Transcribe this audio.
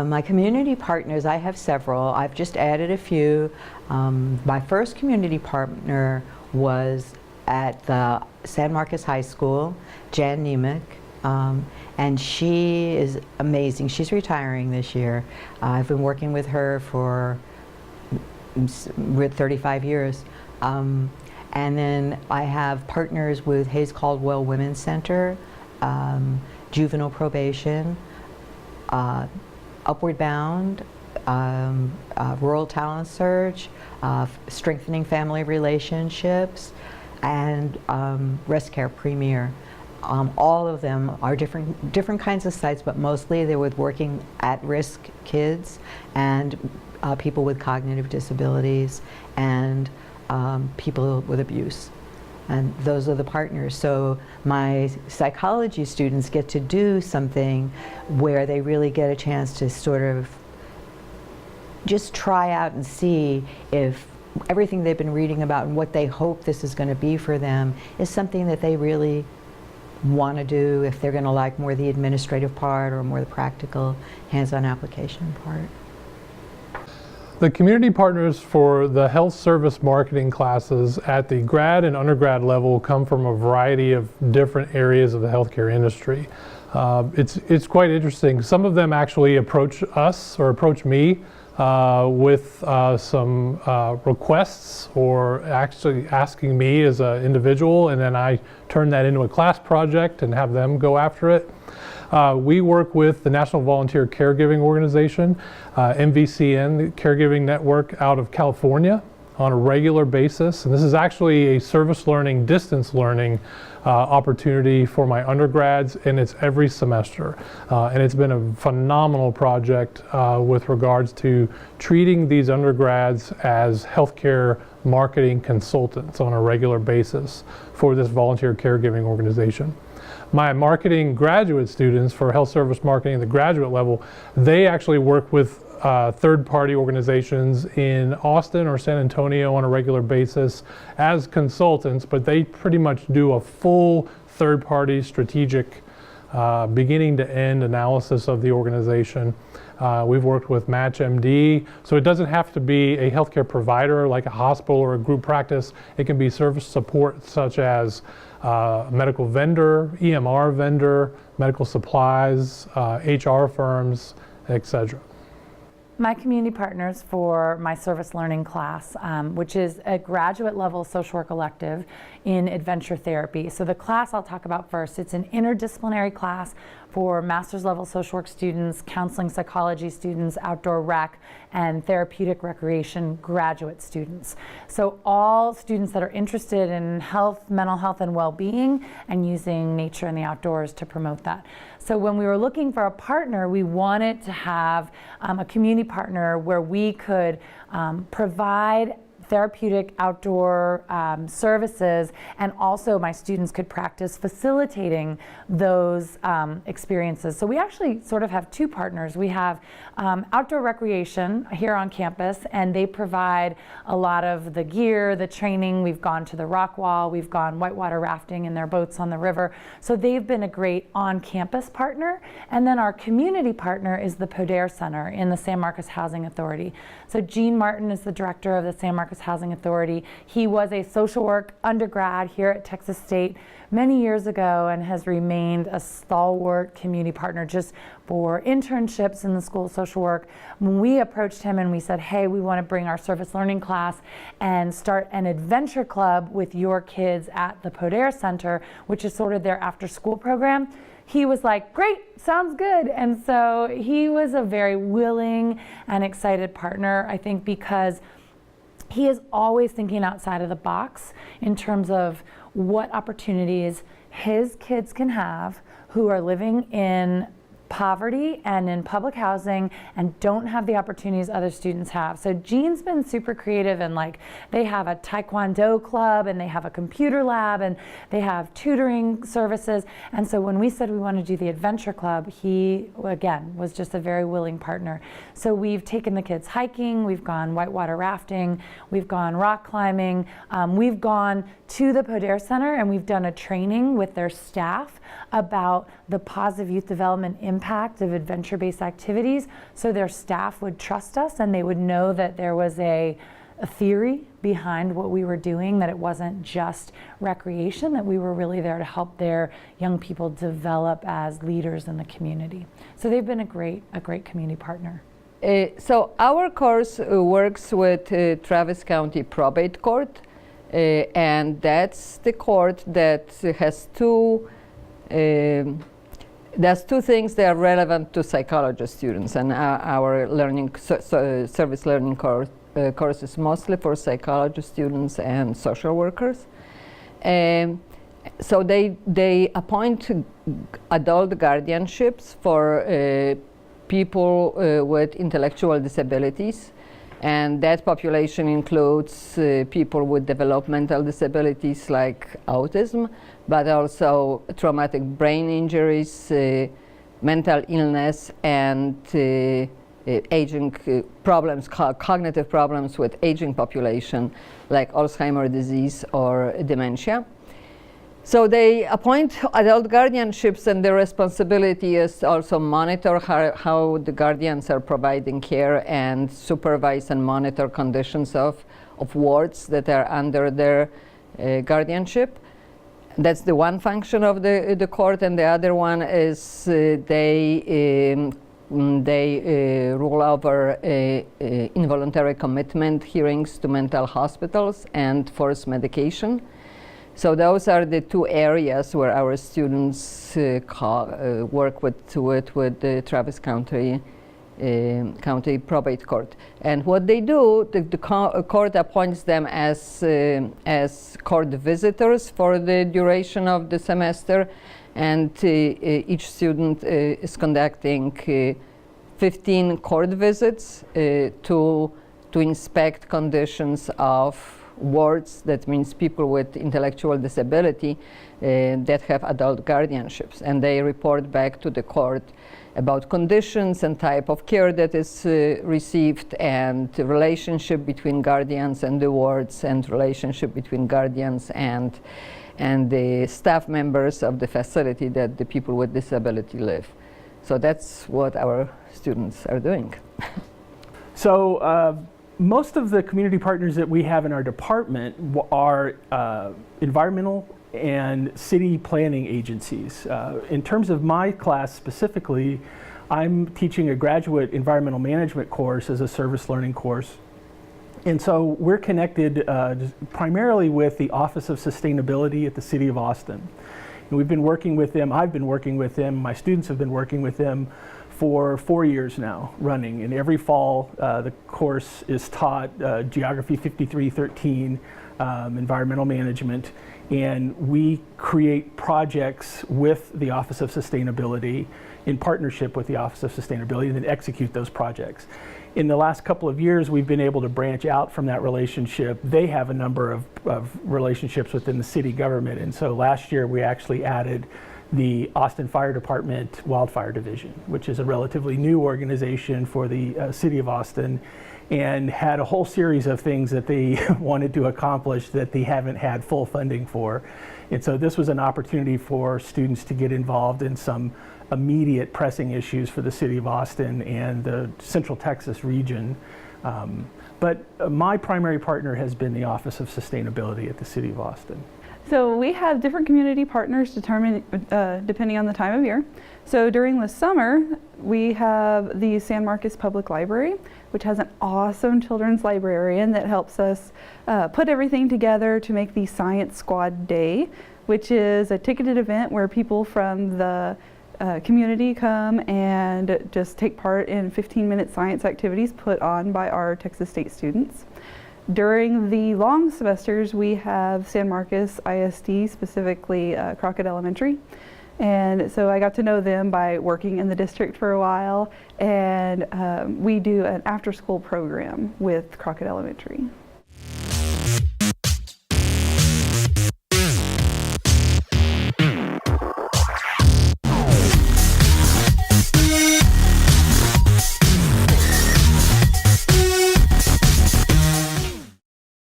My community partners, I have several. I've just added a few. My first community partner was at the San Marcos High School, Jan Nemec, and she is amazing. She's retiring this year. I've been working with her for 35 years. And then I have partners with Hayes Caldwell Women's Center, Juvenile Probation, Upward Bound, Rural Talent Search, Strengthening Family Relationships, and Rest Care Premier. All of them are different kinds of sites, but mostly they're with working at-risk kids and people with cognitive disabilities and people with abuse. And those are the partners. So my psychology students get to do something where they really get a chance to sort of just try out and see if everything they've been reading about and what they hope this is going to be for them is something that they really want to do, if they're going to like more the administrative part or more the practical hands-on application part. The community partners for the health service marketing classes at the grad and undergrad level come from a variety of different areas of the healthcare industry. It's quite interesting. Some of them actually approach us or approach me with some requests, or actually asking me as an individual, and then I turn that into a class project and have them go after it. We work with the National Volunteer Caregiving Organization, MVCN, the Caregiving Network out of California, on a regular basis. And this is actually a service learning, distance learning opportunity for my undergrads, and it's every semester. And it's been a phenomenal project with regards to treating these undergrads as healthcare marketing consultants on a regular basis for this volunteer caregiving organization. My marketing graduate students for health service marketing at the graduate level, they actually work with third-party organizations in Austin or San Antonio on a regular basis as consultants, but they pretty much do a full third-party strategic beginning to end analysis of the organization. We've worked with MatchMD, so it doesn't have to be a healthcare provider like a hospital or a group practice. It can be service support such as medical vendor, EMR vendor, medical supplies, HR firms, etc. My community partners for my service learning class, which is a graduate level social work elective in adventure therapy. So the class I'll talk about first, it's an interdisciplinary class for master's level social work students, counseling psychology students, outdoor rec, and therapeutic recreation graduate students. So all students that are interested in health, mental health, and well-being, and using nature and the outdoors to promote that. So when we were looking for a partner, we wanted to have a community partner where we could provide therapeutic outdoor services, and also my students could practice facilitating those experiences. So we actually sort of have two partners. We have outdoor recreation here on campus, and they provide a lot of the gear, the training. We've gone to the rock wall, we've gone whitewater rafting in their boats on the river. So they've been a great on-campus partner. And then our community partner is the Poder Center in the San Marcos Housing Authority. So Gene Martin is the director of the San Marcos Housing Authority. He was a social work undergrad here at Texas State many years ago and has remained a stalwart community partner just for internships in the School of Social Work. When we approached him and we said, hey, we want to bring our service learning class and start an adventure club with your kids at the Poder Center, which is sort of their after school program, he was like, great, sounds good. And so he was a very willing and excited partner, I think, because he is always thinking outside of the box in terms of what opportunities his kids can have who are living in poverty and in public housing and don't have the opportunities other students have. So Gene's been super creative, and like they have a Taekwondo club and they have a computer lab and they have tutoring services. And so when we said we want to do the adventure club, he again was just a very willing partner. So we've taken the kids hiking, we've gone whitewater rafting, we've gone rock climbing, we've gone to the Poder Center and we've done a training with their staff about the positive youth development impact impact of adventure-based activities, so their staff would trust us and they would know that there was a theory behind what we were doing, that it wasn't just recreation, that we were really there to help their young people develop as leaders in the community. So they've been a great community partner. So our course works with Travis County Probate Court, and that's the court that has there's two things that are relevant to psychology students, and our service learning course is mostly for psychology students and social workers. So they appoint adult guardianships for people with intellectual disabilities, and that population includes people with developmental disabilities like autism, but also traumatic brain injuries, mental illness, and aging problems, cognitive problems with aging population like Alzheimer's disease or dementia. So they appoint adult guardianships, and their responsibility is also monitor how the guardians are providing care and supervise and monitor conditions of wards that are under their guardianship. That's the one function of the court, and the other one is they rule over involuntary commitment hearings to mental hospitals and forced medication. So those are the two areas where our students work with the Travis County Probate Court. And what they do, the court appoints them as court visitors for the duration of the semester, and each student is conducting 15 court visits to inspect conditions of wards. That means people with intellectual disability that have adult guardianships, and they report back to the court about conditions and type of care that is received, and the relationship between guardians and the wards, and relationship between guardians and the staff members of the facility that the people with disability live. So that's what our students are doing. So most of the community partners that we have in our department are environmental and city planning agencies. In terms of my class specifically, I'm teaching a graduate environmental management course as a service learning course. And so we're connected primarily with the Office of Sustainability at the City of Austin. And we've been working with them, I've been working with them, my students have been working with them for 4 years now running. And every fall the course is taught Geography 5313, environmental management, and we create projects with the Office of Sustainability in partnership with the Office of Sustainability, and then execute those projects. In the last couple of years, we've been able to branch out from that relationship. They have a number of relationships within the city government, and so last year we actually added the Austin Fire Department Wildfire Division, which is a relatively new organization for the City of Austin, and had a whole series of things that they wanted to accomplish that they haven't had full funding for. And so this was an opportunity for students to get involved in some immediate pressing issues for the City of Austin and the Central Texas region. But my primary partner has been the Office of Sustainability at the City of Austin. So we have different community partners depending on the time of year. So during the summer, we have the San Marcos Public Library, which has an awesome children's librarian that helps us put everything together to make the Science Squad Day, which is a ticketed event where people from the community come and just take part in 15-minute science activities put on by our Texas State students. During the long semesters, we have San Marcos ISD, specifically Crockett Elementary. And so I got to know them by working in the district for a while, and we do an after-school program with Crockett Elementary.